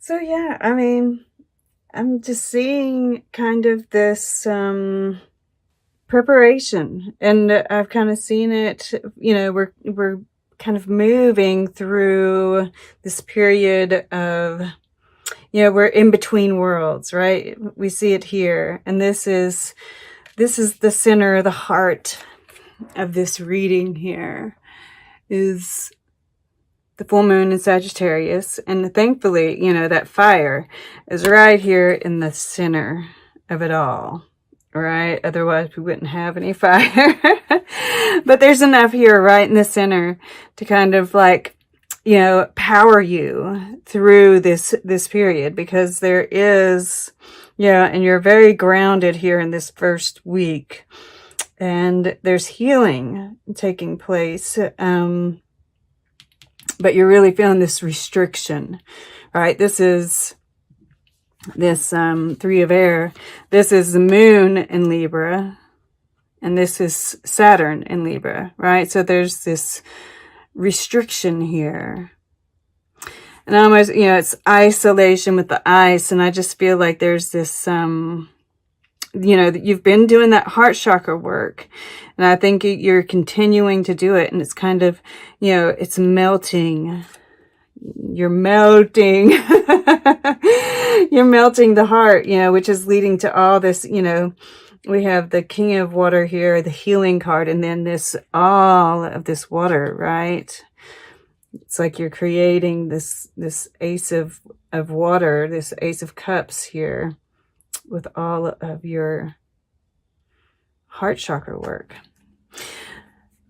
So yeah, I mean, I'm just seeing kind of this preparation, and I've kind of seen it. We're kind of moving through this period of, we're in between worlds, right? We see it here, and this is the center, the heart of this reading here is the full moon in Sagittarius. And thankfully, that fire is right here in the center of it all, right? Otherwise, we wouldn't have any fire. But there's enough here right in the center to kind of like, power you through this period, because there is, and you're very grounded here in this first week. And there's healing taking place. But you're really feeling this restriction, right? This is this three of air. This is the moon in Libra, and this is Saturn in Libra, right? So there's this restriction here. And almost, it's isolation with the ice. And I just feel like there's this, you've been doing that heart chakra work. And I think you're continuing to do it. And it's kind of, it's melting. You're melting. You're melting the heart, which is leading to all this, we have the King of Water here, the healing card, and then all of this water, right? It's like you're creating this ace of water, this ace of cups here with all of your heart chakra work.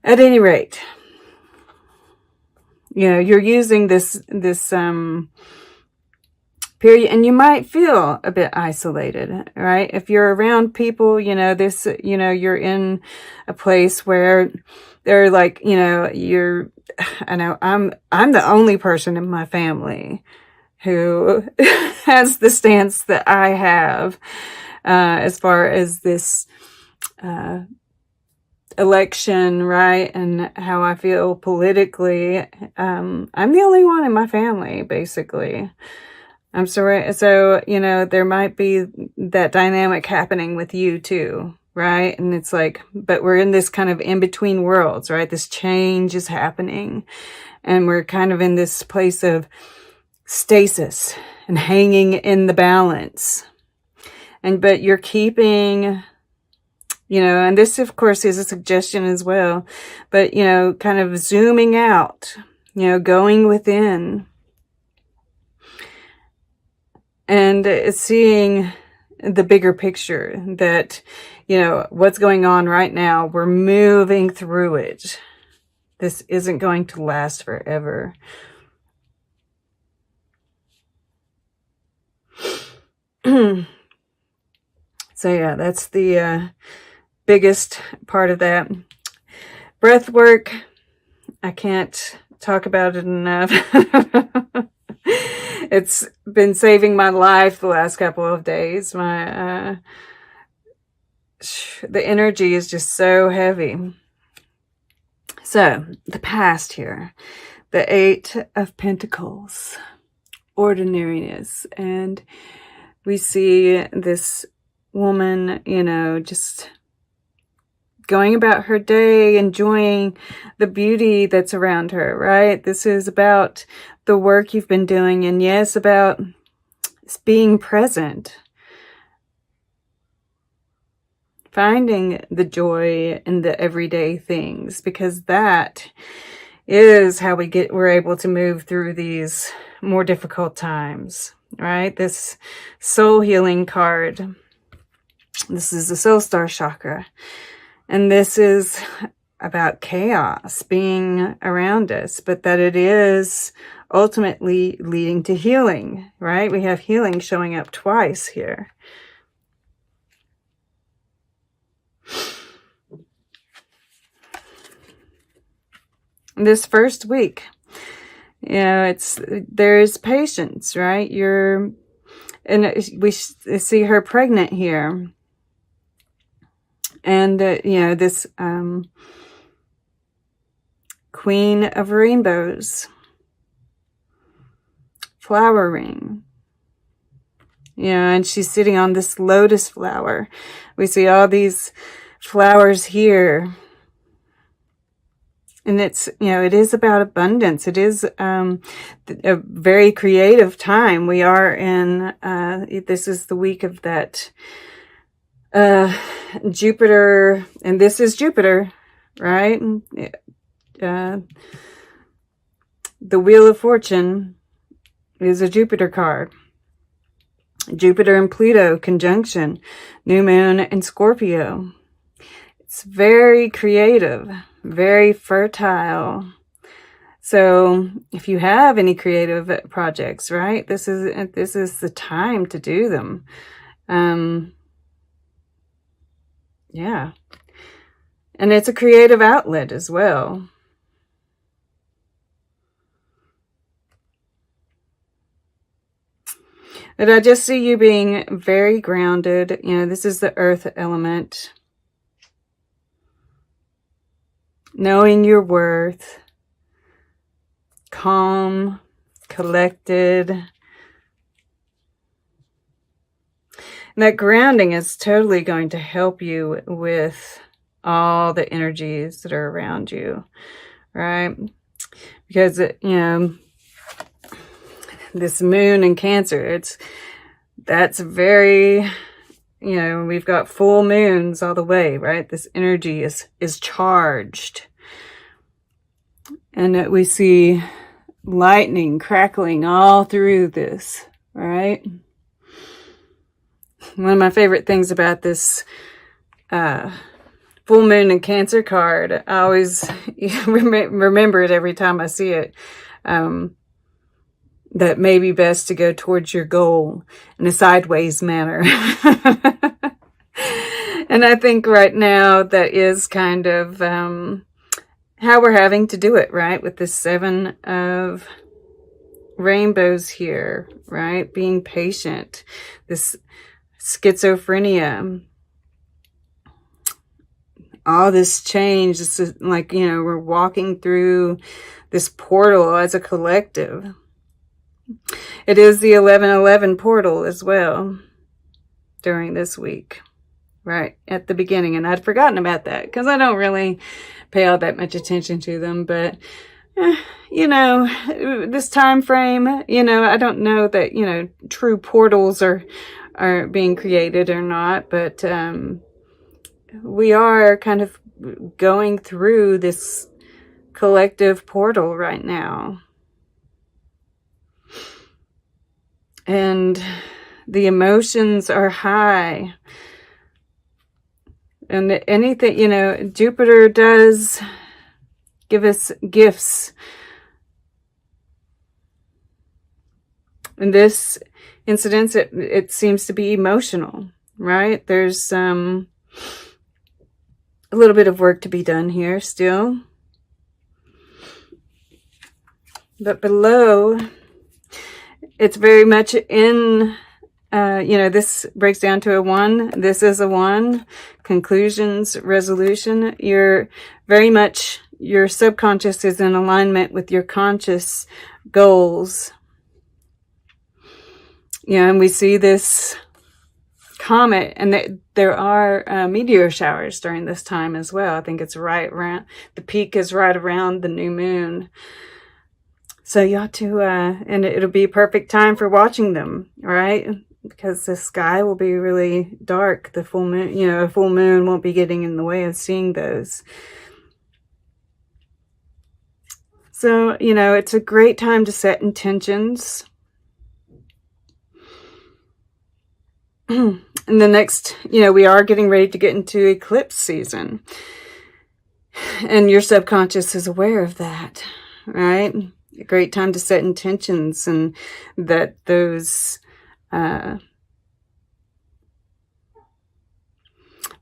At any rate, you're using this period, and you might feel a bit isolated, right? If you're around people, you're in a place where they're like, I know I'm the only person in my family who has the stance that I have, as far as this, election, right? And how I feel politically. I'm the only one in my family, basically. I'm sorry. So, there might be that dynamic happening with you too, right? And it's like, but we're in this kind of in-between worlds, right? This change is happening, and we're kind of in this place of stasis and hanging in the balance. But you're keeping, and this of course is a suggestion as well, but, kind of zooming out, going within, and seeing the bigger picture that, what's going on right now, we're moving through it. This isn't going to last forever. So yeah, that's the biggest part of that. Breath work, I can't talk about it enough. It's been saving my life the last couple of days. The energy is just so heavy. So, the past here, the Eight of Pentacles, ordinariness, and we see this woman, just going about her day, enjoying the beauty that's around her, right? This is about the work you've been doing, and yes, about being present. Finding the joy in the everyday things, because that is how we're able to move through these more difficult times, right? This soul healing card. This is the soul star chakra. And this is about chaos being around us, but that it is ultimately leading to healing, right? We have healing showing up twice here. This first week, there's patience, right? We see her pregnant here. And, this Queen of Rainbows, flowering, and she's sitting on this lotus flower. We see all these flowers here. And it's, it is about abundance. It is a very creative time. We are in, this is the week of that Jupiter, and this is Jupiter, right? The Wheel of Fortune is a Jupiter card. Jupiter and Pluto conjunction, new moon and Scorpio. It's very creative, very fertile. So if you have any creative projects, right, this is the time to do them. Yeah. And it's a creative outlet as well. But I just see you being very grounded. This is the earth element. Knowing your worth. Calm, collected. And that grounding is totally going to help you with all the energies that are around you, right? Because, this moon in Cancer, that's very, we've got full moons all the way, right? This energy is charged. And we see lightning crackling all through this, right? One of my favorite things about this full moon in Cancer card, I always remember it every time I see it, that may be best to go towards your goal in a sideways manner. And I think right now that is kind of how we're having to do it, right? With the 7 of rainbows here, right? Being patient, this schizophrenia, all this change. This is like, we're walking through this portal as a collective. It is the 11/11 portal as well during this week, right at the beginning. And I'd forgotten about that because I don't really pay all that much attention to them. But, this time frame, I don't know that, true portals are being created or not. But we are kind of going through this collective portal right now. And the emotions are high. And anything, Jupiter does give us gifts. In this incident, it seems to be emotional, right? There's a little bit of work to be done here still. But below, it's very much in, this breaks down to a 1. This is a 1. Conclusions, resolution. You're very much, your subconscious is in alignment with your conscious goals. And we see this comet, and there are meteor showers during this time as well. I think it's right around, the peak is right around the new moon. So you ought to, and it'll be a perfect time for watching them, right? Because the sky will be really dark. The full moon, a full moon won't be getting in the way of seeing those. So, it's a great time to set intentions. And the next, we are getting ready to get into eclipse season. And your subconscious is aware of that, right? A great time to set intentions, and that those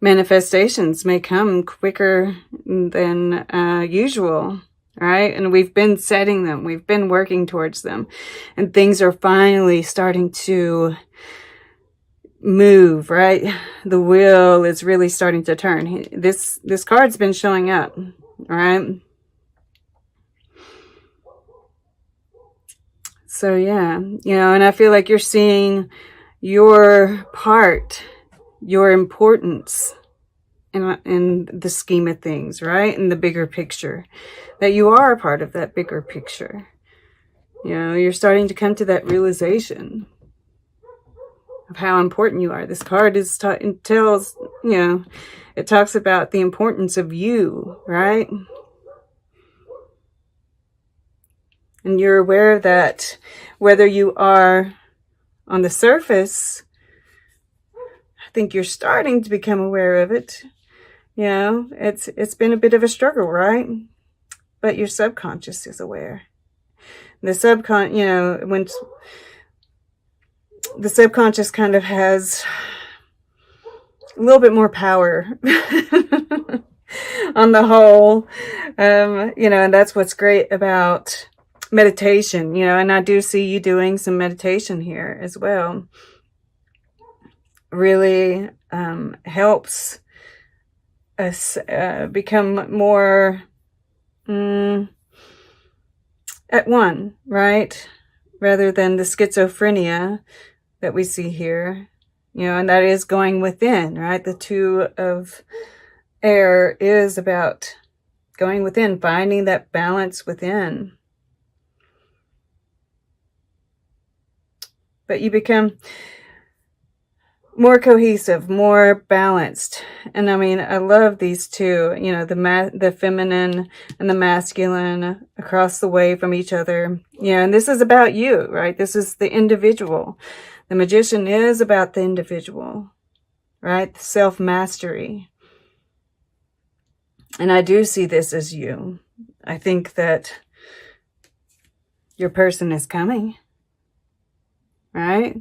manifestations may come quicker than usual, right? And we've been setting them, we've been working towards them, and things are finally starting to move, right? The wheel is really starting to turn. This card's been showing up, right? So yeah, and I feel like you're seeing, your part, your importance in the scheme of things, right? In the bigger picture, that you are a part of that bigger picture. You know, you're starting to come to that realization of how important you are. This card tells, you know, it talks about the importance of you, right? And you're aware of that, whether you are on the surface. I think you're starting to become aware of it. You know, it's been a bit of a struggle, right? But your subconscious is aware. The you know, when the subconscious kind of has a little bit more power on the whole, you know, and that's what's great about meditation, you know, and I do see you doing some meditation here as well. Really helps us become more at one, right? Rather than the schizophrenia that we see here, you know, and that is going within, right? The two of air is about going within, finding that balance within. But you become more cohesive, more balanced. And I mean, I love these two, you know, the feminine and the masculine across the way from each other. You know, and this is about you, right? This is the individual. The Magician is about the individual, right? Self-mastery. And I do see this as you. I think that your person is coming, right?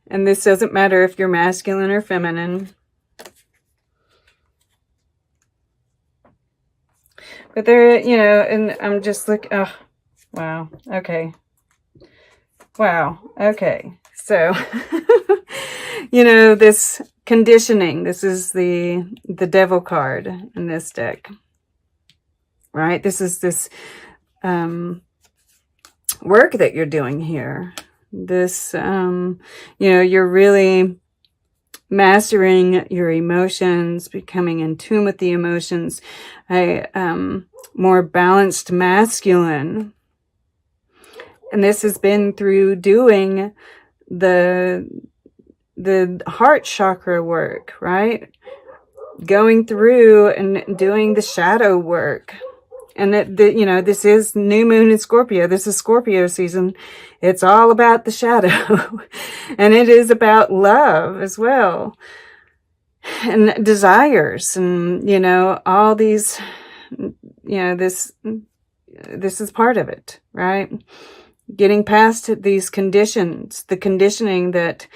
And this doesn't matter if you're masculine or feminine. But there, you know, and I'm just like, oh, wow. Okay. Wow. Okay. So, you know, this conditioning, this is the Devil card in this deck, right? This is this work that you're doing here. This, you know, you're really mastering your emotions, becoming in tune with the emotions, a more balanced masculine. And this has been through doing the heart chakra work, right? Going through and doing the shadow work. And you know, this is new moon in Scorpio. This is Scorpio season. It's all about the shadow. And it is about love as well. And desires. And, you know, all these, you know, this is part of it, right? Getting past these conditions, the conditioning that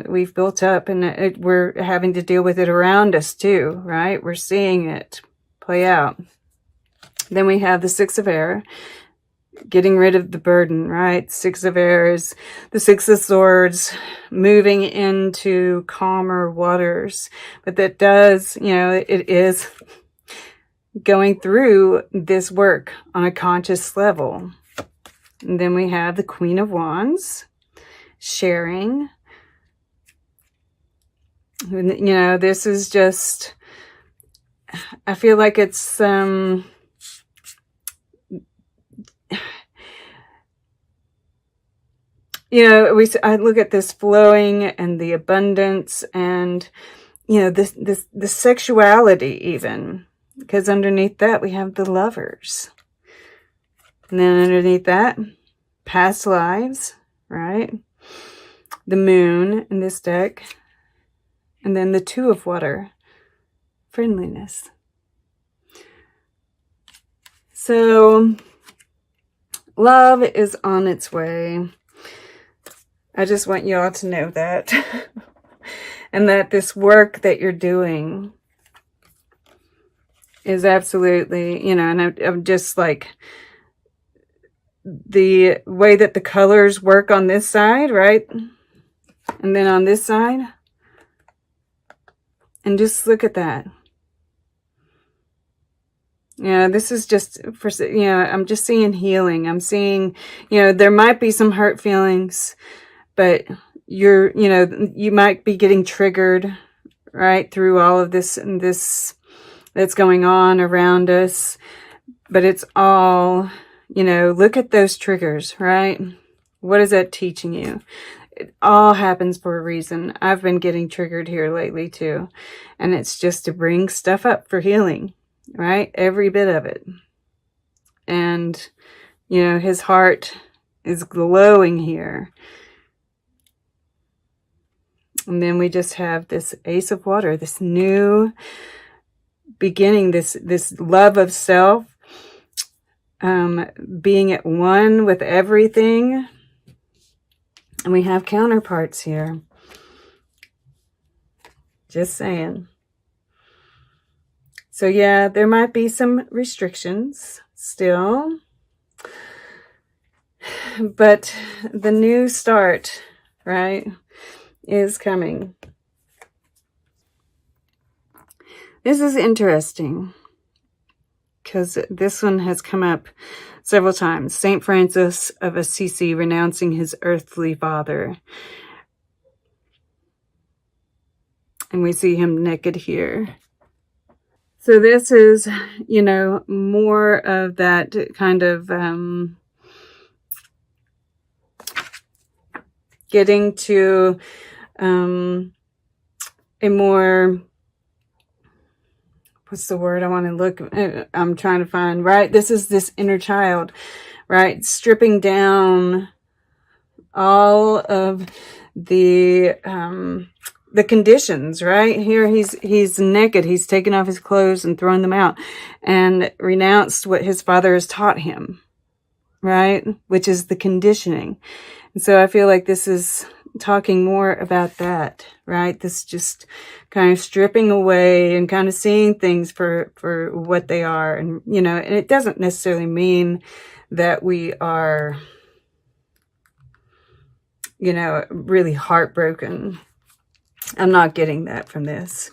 we've built up, and we're having to deal with it around us too, right? We're seeing it play out. Then we have the Six of Air, getting rid of the burden, right? Six of Air is the Six of Swords, moving into calmer waters. But that does, you know, it is going through this work on a conscious level. And then we have the Queen of Wands, sharing. You know, this is just, I feel like it's, you know, I look at this flowing and the abundance and, you know, the sexuality even, because underneath that we have the Lovers. And then underneath that, past lives, right? The Moon in this deck. And then the Two of Water, friendliness. So, love is on its way. I just want you all to know that. And that this work that you're doing is absolutely, you know, and I'm just like, the way that the colors work on this side, right? And then on this side. And just look at that. Yeah, this is just for, you know, I'm just seeing healing. I'm seeing, you know, there might be some hurt feelings, but you might be getting triggered, right, through all of this and this that's going on around us. But it's all, look at those triggers, right? What is that teaching you? It all happens for a reason. I've been getting triggered here lately too. And it's just to bring stuff up for healing, right? Every bit of it. And, his heart is glowing here. And then we just have this Ace of Water, this new beginning, this love of self, being at one with everything. And we have counterparts here. Just saying. So yeah, there might be some restrictions still. But the new start, right, is coming. This is interesting because this one has come up several times. Saint Francis of Assisi renouncing his earthly father. And we see him naked here. So this is, more of that kind of getting to a more, what's the word I want to look, I'm trying to find, right? This is this inner child, right? Stripping down all of the conditions, right? Here he's naked. He's taken off his clothes and thrown them out and renounced what his father has taught him, right? Which is the conditioning. And so I feel like this is talking more about that, right? This just kind of stripping away and kind of seeing things for what they are. And, and it doesn't necessarily mean that we are, really heartbroken. I'm not getting that from this.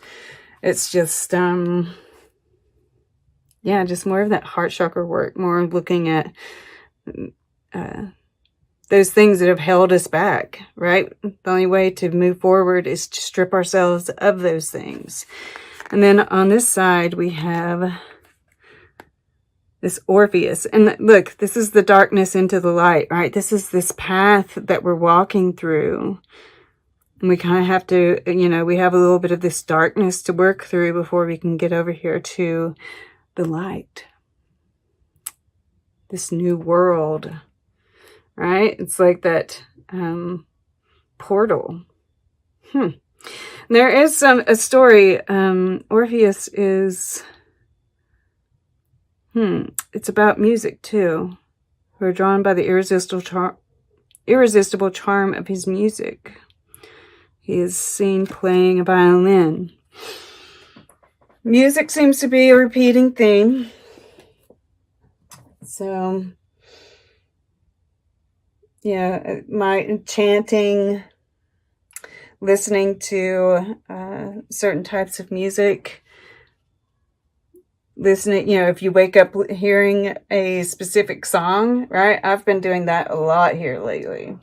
It's just, just more of that heart chakra work, more looking at those things that have held us back, right? The only way to move forward is to strip ourselves of those things. And then on this side, we have this Orpheus. And look, this is the darkness into the light, right? This is this path that we're walking through. And we kind of have to, we have a little bit of this darkness to work through before we can get over here to the light. This new world, right? It's like that portal. There is a story. Orpheus is, it's about music too. We're drawn by the irresistible charm of his music. He is seen playing a violin. Music seems to be a repeating theme. So, yeah, my chanting, listening to certain types of music, listening, if you wake up hearing a specific song, right? I've been doing that a lot here lately.